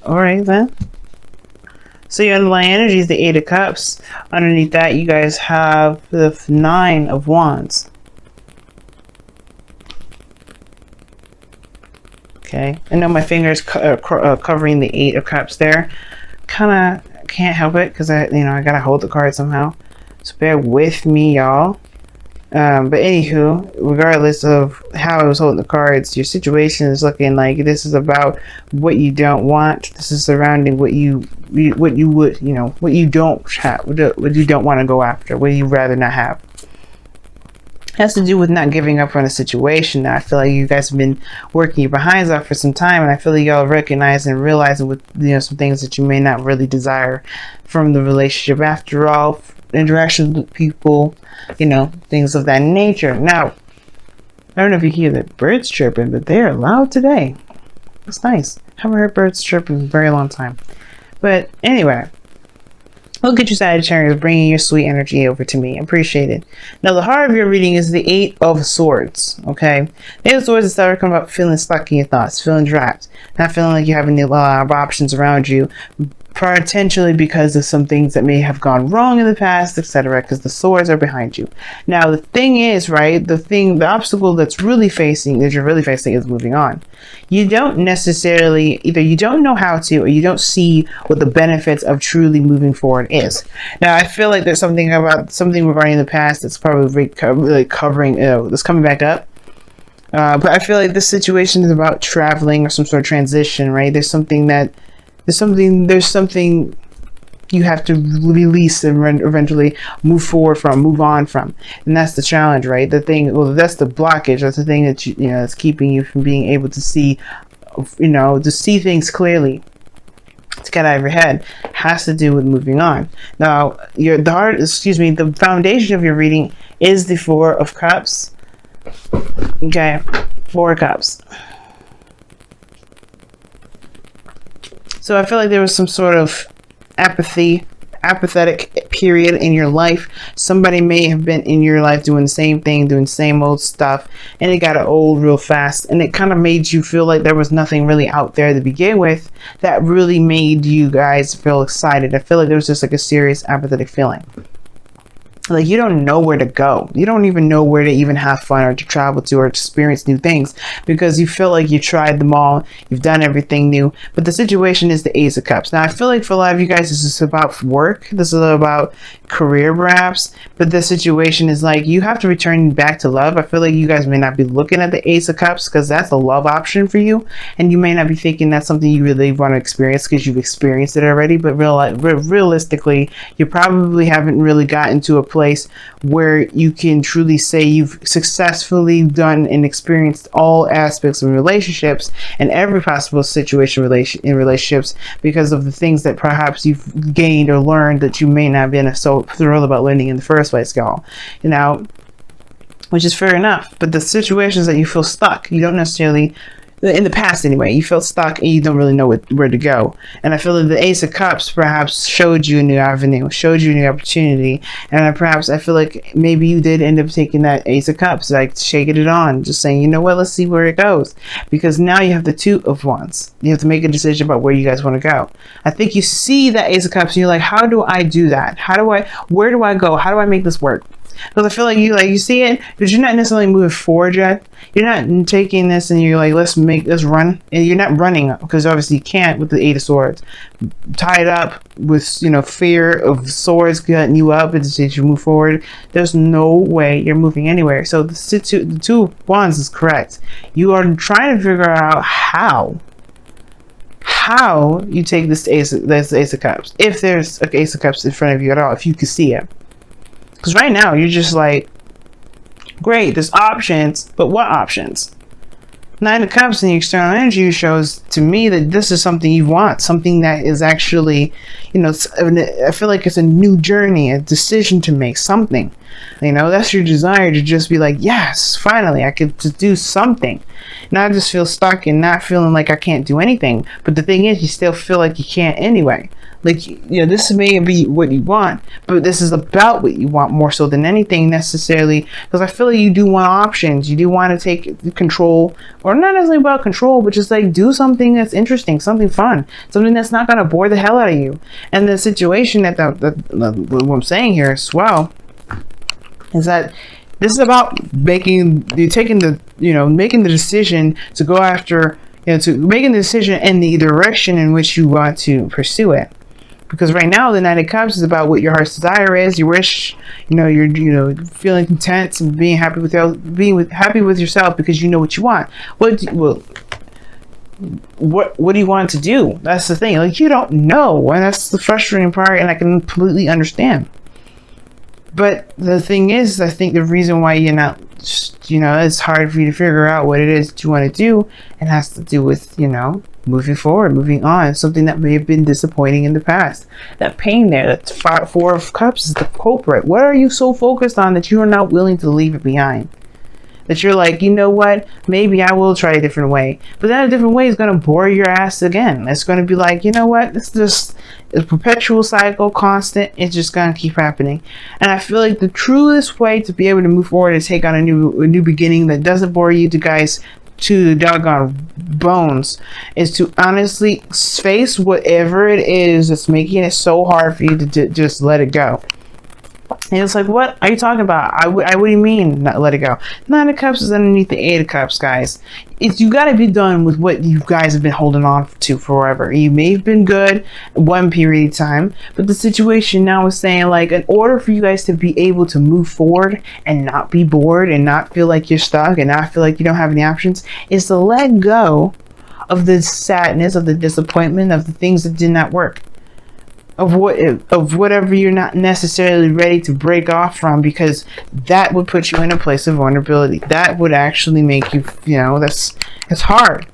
All right then. So your underlying energy is the Eight of Cups. Underneath that, you guys have the Nine of Wands. Okay, I know my fingers covering the Eight of Cups there. Kind of can't help it because I gotta hold the card somehow. So bear with me, y'all. But anywho, regardless of how I was holding the cards, your situation is looking like this is about what you don't want. This is surrounding what you would, what you don't have, what you don't want to go after, what you rather not have. It has to do with not giving up on a situation. Now, I feel like you guys have been working your behinds off for some time, and I feel like y'all recognize and realizing with some things that you may not really desire from the relationship. After all, interactions with people, things of that nature. Now, I don't know if you hear the birds chirping, but they're loud today. It's nice. Haven't heard birds chirping in a very long time. But anyway, look at you, Sagittarius, bringing your sweet energy over to me. Appreciate it. Now, the heart of your reading is the Eight of Swords. Okay, the Eight of Swords is talking about feeling stuck in your thoughts, feeling trapped, not feeling like you have a lot of options around you, potentially because of some things that may have gone wrong in the past, etc., because the swords are behind you. Now, the thing is, right, the obstacle that you're really facing is moving on. You don't necessarily, either you don't know how to, or you don't see what the benefits of truly moving forward is. Now, I feel like there's something regarding the past that's probably really covering, that's coming back up. But I feel like this situation is about traveling or some sort of transition, right? There's something you have to release and eventually move on from, and that's the challenge, right? That's the blockage. That's the thing that that's keeping you from being able to see, to see things clearly, to get out of your head. Has to do with moving on. Now, the foundation of your reading is the Four of Cups. Okay, Four of Cups. So I feel like there was some sort of apathetic period in your life. Somebody may have been in your life doing the same thing, doing the same old stuff, and it got old real fast, and it kind of made you feel like there was nothing really out there to begin with that really made you guys feel excited. I feel like there was just like a serious apathetic feeling. Like you don't know where to go. You don't even know where to even have fun or to travel to or experience new things, because you feel like you tried them all. You've done everything new. But the situation is the Ace of Cups. Now, I feel like for a lot of you guys, this is about work. This is about career, perhaps. But the situation is like you have to return back to love. I feel like you guys may not be looking at the Ace of Cups because that's a love option for you. And you may not be thinking that's something you really want to experience because you've experienced it already. But realistically, you probably haven't really gotten to a place where you can truly say you've successfully done and experienced all aspects of relationships and every possible situation in relationships, because of the things that perhaps you've gained or learned that you may not have been so thrilled about learning in the first place, y'all. Which is fair enough. But the situations that you feel stuck, you don't necessarily, in the past anyway, you felt stuck and you don't really know where to go. And I feel that the Ace of Cups perhaps showed you a new avenue, showed you a new opportunity. And I feel like maybe you did end up taking that Ace of Cups, like shaking it on, just saying, you know what, let's see where it goes. Because now you have the Two of Wands. You have to make a decision about where you guys want to go. I think you see that Ace of Cups and you're like, how do I do that? Where do I go? How do I make this work? Because I feel like you see it, but you're not necessarily moving forward yet. You're not taking this and you're like, let's run. And you're not running, because obviously you can't with the Eight of Swords. Tied up with, fear of swords cutting you up and as you move forward, there's no way you're moving anywhere. So the Two of Wands is correct. You are trying to figure out how you take this Ace of Cups. If there's an Ace of Cups in front of you at all, if you can see it. Because right now, you're just like, great, there's options, but what options? Nine of Cups in the external energy shows to me that this is something you want, something that is actually, I feel like it's a new journey, a decision to make, something. That's your desire to just be like, yes, finally, I get to do something. not just feel stuck and not feeling like I can't do anything. But the thing is, you still feel like you can't anyway. Like, this may be what you want, but this is about what you want more so than anything necessarily, because I feel like you do want options. You do want to take control, or not necessarily about control, but just like do something that's interesting, something fun, something that's not going to bore the hell out of you. And the situation that what I'm saying here as well is that this is about making the decision to go after, to making the decision in the direction in which you want to pursue it. Because right now, the Knight of Cups is about what your heart's desire is. You wish, you're feeling content and being happy with yourself because you know what you want. What do you want to do? That's the thing. Like, you don't know, and that's the frustrating part. And I can completely understand. But the thing is, I think the reason why you're not, it's hard for you to figure out what it is that you want to do, and has to do with, moving forward, moving on, something that may have been disappointing in the past. That pain there, that Four of Cups is the culprit. What are you so focused on that you are not willing to leave it behind? That you're like, you know what, maybe I will try a different way. But that different way is going to bore your ass again. It's going to be like, you know what, it's just a perpetual cycle, constant. It's just going to keep happening. And I feel like the truest way to be able to move forward and take on a new beginning that doesn't bore you to the doggone bones is to honestly face whatever it is that's making it so hard for you to just let it go. And it's like, what are you talking about? What do you mean not let it go? Nine of Cups is underneath the Eight of Cups, guys. You got to be done with what you guys have been holding on to forever. You may have been good one period of time, but the situation now is saying, like, in order for you guys to be able to move forward and not be bored and not feel like you're stuck and not feel like you don't have any options, is to let go of the sadness, of the disappointment, of the things that did not work. Of whatever you're not necessarily ready to break off from, because that would put you in a place of vulnerability. That would actually make you, it's hard.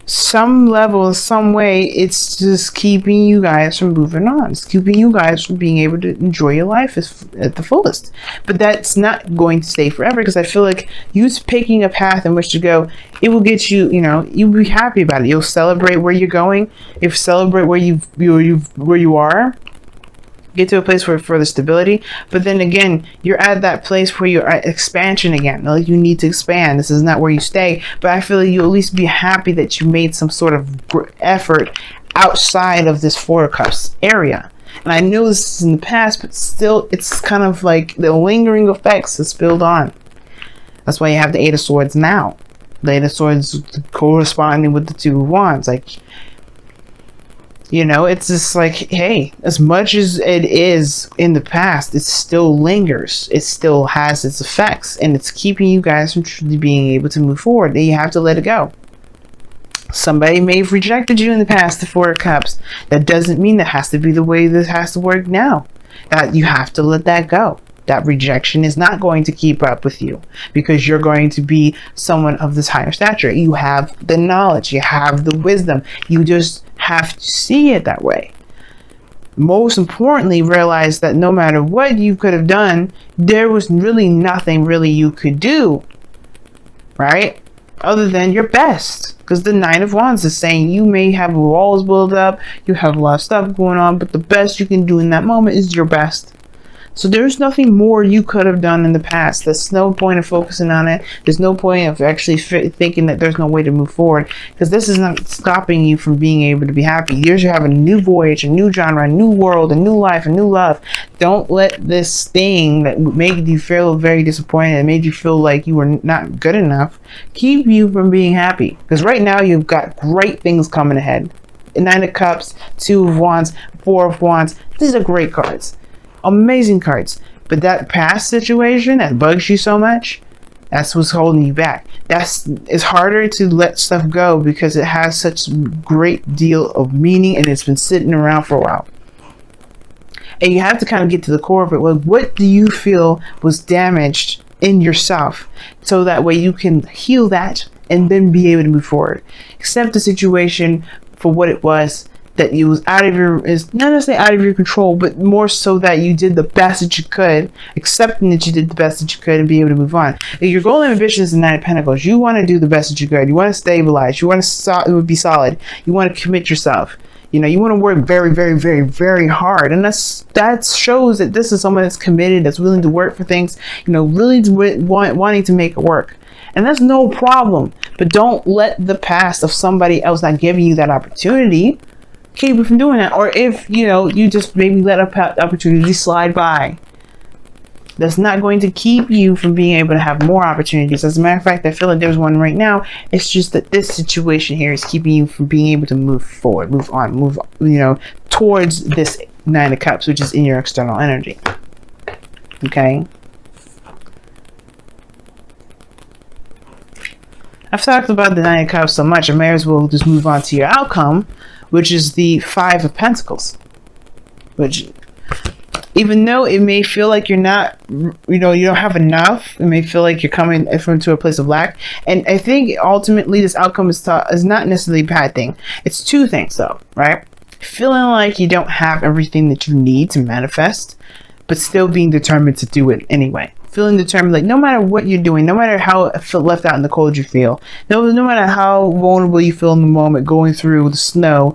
Some level, some way, it's just keeping you guys from moving on. It's keeping you guys from being able to enjoy your life at the fullest. But that's not going to stay forever, because I feel like you picking a path in which to go, it will get you, you'll be happy about it. You'll celebrate where you're going. You'll celebrate where you are. Get to a place for further stability. But then again, you're at that place where you're at expansion again. Like, you need to expand. This is not where you stay. But I feel like you'll at least be happy that you made some sort of effort outside of this Four of Cups area. And I know this is in the past, but still, it's kind of like the lingering effects is spilled on. That's why you have the Eight of Swords now. The Eight of Swords corresponding with the Two of Wands. Like, it's just like, hey, as much as it is in the past, it still lingers. It still has its effects, and it's keeping you guys from truly being able to move forward. And you have to let it go. Somebody may have rejected you in the past, the Four of Cups. That doesn't mean that has to be the way this has to work now. That you have to let that go. That rejection is not going to keep up with you, because you're going to be someone of this higher stature. You have the knowledge, you have the wisdom. You just have to see it that way. Most importantly, realize that no matter what you could have done, there was really nothing really you could do, right? Other than your best. Because the Nine of Wands is saying you may have walls built up, you have a lot of stuff going on, but the best you can do in that moment is your best. So there's nothing more you could have done in the past. There's no point of focusing on it. There's no point of actually thinking that there's no way to move forward, because this is not stopping you from being able to be happy. You have a new voyage, a new genre, a new world, a new life, a new love. Don't let this thing that made you feel very disappointed and made you feel like you were not good enough keep you from being happy. Because right now you've got great things coming ahead. Nine of Cups, Two of Wands, Four of Wands. These are great cards. Amazing cards. But that past situation that bugs you so much, that's what's holding you back. It's harder to let stuff go because it has such great deal of meaning and it's been sitting around for a while. And you have to kind of get to the core of it. Well, what do you feel was damaged in yourself, so that way you can heal that and then be able to move forward. Accept the situation for what it was. that you was out of your, is not necessarily out of your control, but more so that you did the best that you could, accepting that you did the best that you could and be able to move on. If your goal and ambition is the Nine of Pentacles, you want to do the best that you could. You want to stabilize. You want to be solid. You want to commit yourself. You know, you want to work very, very, very, very hard. And that shows that this is someone that's committed, that's willing to work for things, you know, really wanting to make it work. And that's no problem. But don't let the past of somebody else not giving you that opportunity keep you from doing that. Or if, you know, you just maybe let a opportunity slide by, that's not going to keep you from being able to have more opportunities. As a matter of fact, I feel like there's one right now. It's just that this situation here is keeping you from being able to move forward, move on, you know, towards this Nine of Cups, which is in your external energy. Okay. I've talked about the Nine of Cups so much, I may as well just move on to your outcome, which is the Five of Pentacles. Which, even though it may feel like you're not, you know, you don't have enough, it may feel like you're coming to a place of lack. And I think ultimately this outcome is not necessarily a bad thing. It's two things though, right? Feeling like you don't have everything that you need to manifest, but still being determined to do it anyway. Feeling determined, like no matter what you're doing, no matter how left out in the cold you feel, no matter how vulnerable you feel in the moment, going through the snow,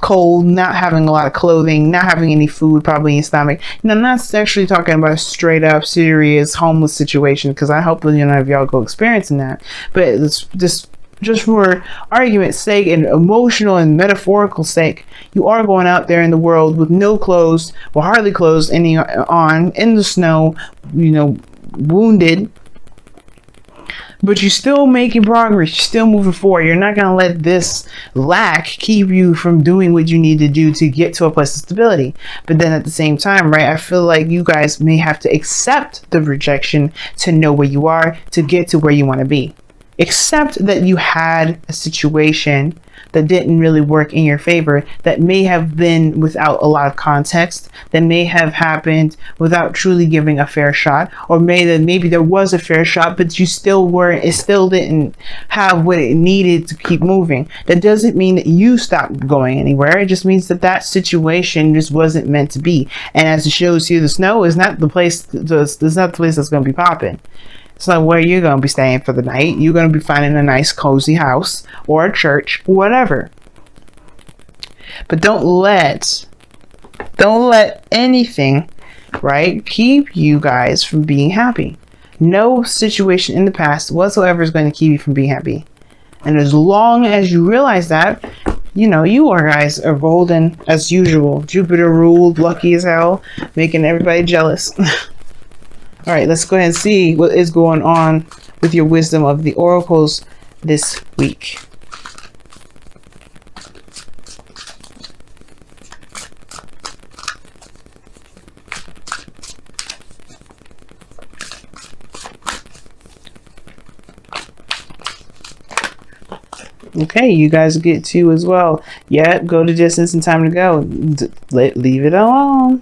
cold, not having a lot of clothing, not having any food probably in your stomach. You know, I'm not actually talking about a straight up serious homeless situation, because I hope that none of y'all go experiencing that. But it's just for argument's sake and emotional and metaphorical sake, you are going out there in the world with no clothes or hardly clothes any on, in the snow, you know, wounded, but you're still making progress. You're still moving forward. You're not going to let this lack keep you from doing what you need to do to get to a place of stability. But then at the same time, right, I feel like you guys may have to accept the rejection to know where you are, to get to where you want to be. Accept that you had a situation that didn't really work in your favor, that may have been without a lot of context, that may have happened without truly giving a fair shot, or maybe there was a fair shot, but you still it still didn't have what it needed to keep moving. That doesn't mean that you stopped going anywhere. It just means that that situation just wasn't meant to be. And as it shows here, the snow is not the place. It's not the place that's going to be popping. It's not where you're going to be staying for the night. You're going to be finding a nice cozy house or a church, whatever. But don't let anything, right, keep you guys from being happy. No situation in the past whatsoever is going to keep you from being happy. And as long as you realize that, you know, you guys are golden as usual. Jupiter ruled, lucky as hell, making everybody jealous. All right, let's go ahead and see what is going on with your wisdom of the oracles this week. Okay, you guys get two as well. Yeah, go the distance and time to go. Leave it alone.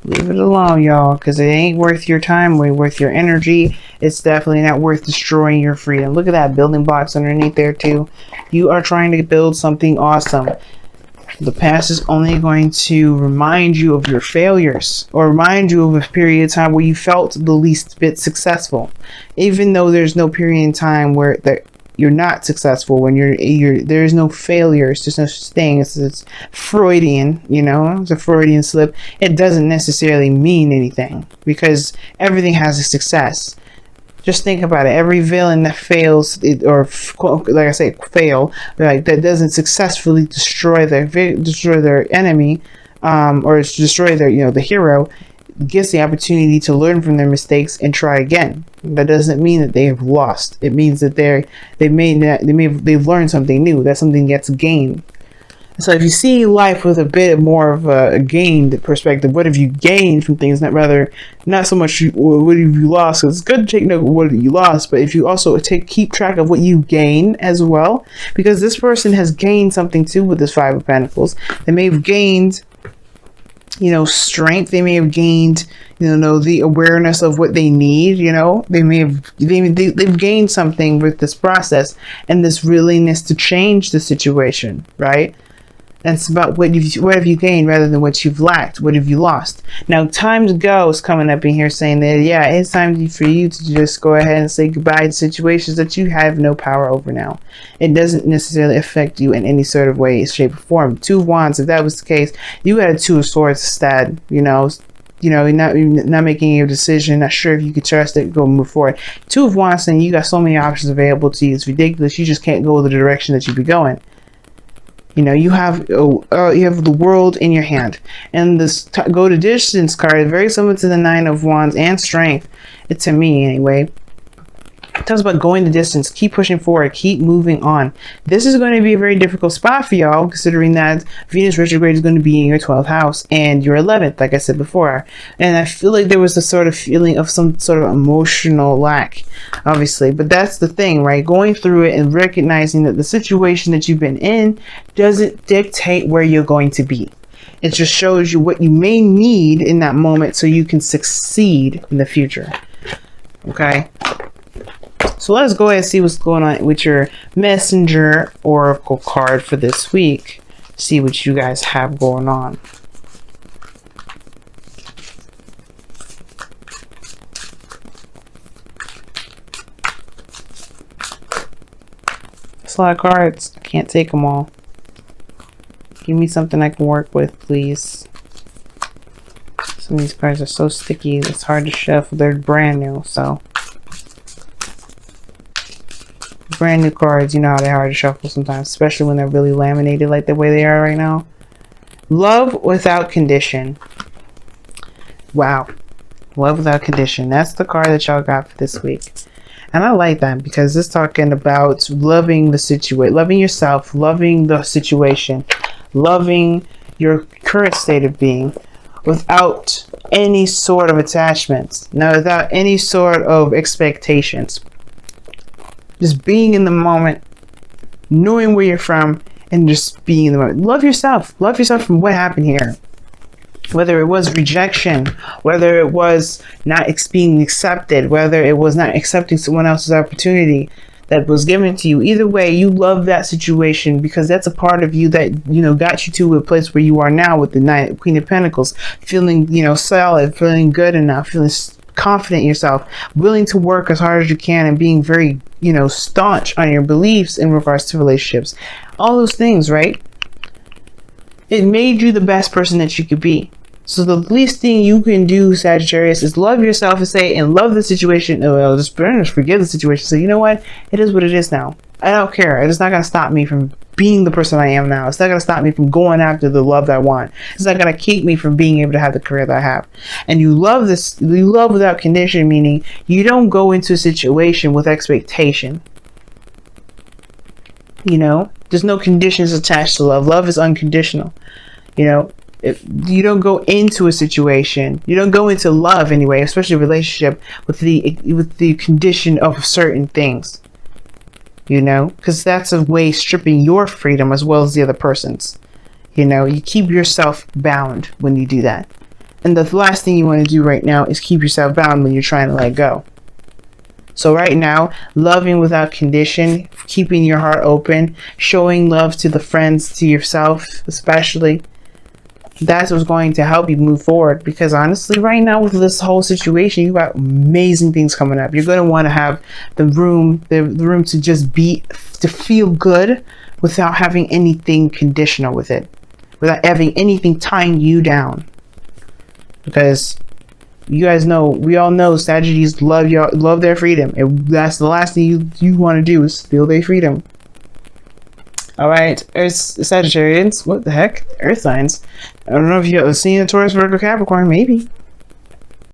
Leave it alone, y'all, because it ain't worth your time, it ain't worth your energy. It's definitely not worth destroying your freedom. Look at that, building blocks underneath there too. You are trying to build something awesome. The past is only going to remind you of your failures, or remind you of a period of time where you felt the least bit successful. Even though there's no period in time where you're not successful, when there's no failures, there's no such thing. It's Freudian, you know, it's a Freudian slip. It doesn't necessarily mean anything, because everything has a success. Just think about it. Every villain that fails, or like I say, fail, like that doesn't successfully destroy their enemy, or destroy their, the hero, gets the opportunity to learn from their mistakes and try again. That doesn't mean that they have lost. It means that they've learned something new. That something gets gained. So if you see life with a bit more of a gained perspective, what have you gained from things? Not so much what have you lost. It's good to take note of what you lost, but if you also keep track of what you gain as well, because this person has gained something too with this Five of Pentacles. They may have gained, strength. They may have gained, the awareness of what they need. They've gained something with this process and this willingness to change the situation, right? That's about what have you gained rather than what you've lacked. What have you lost? Now, time to go is coming up in here saying that, yeah, it's time for you to just go ahead and say goodbye to situations that you have no power over now. It doesn't necessarily affect you in any sort of way, shape, or form. Two of Wands, if that was the case, you had a Two of Swords instead, you're not making a decision, not sure if you could trust it, go move forward. Two of Wands, and you got so many options available to you, it's ridiculous. You just can't go the direction that you be going. You have the world in your hand, and this go to distance card, very similar to the Nine of Wands and Strength. To me, anyway. It tells about going the distance, keep pushing forward, keep moving on. This is going to be a very difficult spot for y'all, considering that Venus retrograde is going to be in your 12th house and your 11th, like I said before. And I feel like there was a sort of feeling of some sort of emotional lack, obviously. But that's the thing, right? Going through it and recognizing that the situation that you've been in doesn't dictate where you're going to be. It just shows you what you may need in that moment so you can succeed in the future. Okay? So let's go ahead and see what's going on with your Messenger Oracle card for this week. See what you guys have going on. That's a lot of cards. I can't take them all. Give me something I can work with, please. Some of these cards are so sticky, it's hard to shuffle. They're brand new, so. Brand new cards, you know how they're hard to shuffle sometimes, especially when they're really laminated like the way they are right now. Love without condition. Wow. Love without condition. That's the card that y'all got for this week. And I like that because it's talking about loving the situation, loving yourself, loving the situation, loving your current state of being without any sort of attachments. Now, without any sort of expectations. Just being in the moment, knowing where you're from, and just being in the moment. Love yourself. Love yourself from what happened here. Whether it was rejection, whether it was not being accepted, whether it was not accepting someone else's opportunity that was given to you. Either way, you love that situation because that's a part of you that, got you to a place where you are now with the Queen of Pentacles. Feeling, solid, feeling good enough, feeling confident in yourself, willing to work as hard as you can, and being very, staunch on your beliefs in regards to relationships. All those things, right? It made you the best person that you could be. So the least thing you can do, Sagittarius, is love yourself and love the situation. Well, just forgive the situation. So you know what? It is what it is now. I don't care. It's not going to stop me from being the person I am now. It's not going to stop me from going after the love that I want. It's not going to keep me from being able to have the career that I have. And you love this. You love without condition, meaning you don't go into a situation with expectation. There's no conditions attached to love. Love is unconditional. If you don't go into a situation, you don't go into love anyway, especially a relationship, with the condition of certain things. Because that's a way stripping your freedom as well as the other person's. You keep yourself bound when you do that. And the last thing you want to do right now is keep yourself bound when you're trying to let go. So right now, loving without condition, keeping your heart open, showing love to the friends, to yourself especially, that's what's going to help you move forward. Because honestly, right now with this whole situation, you got amazing things coming up. You're going to want to have the room to just to feel good without having anything conditional with it, without having anything tying you down. Because you guys know, we all know Sagittarius love their freedom. And that's the last thing you want to do is steal their freedom. Alright, Sagittarians, what the heck? Earth signs. I don't know if you have seen a Taurus, Virgo, Capricorn, maybe.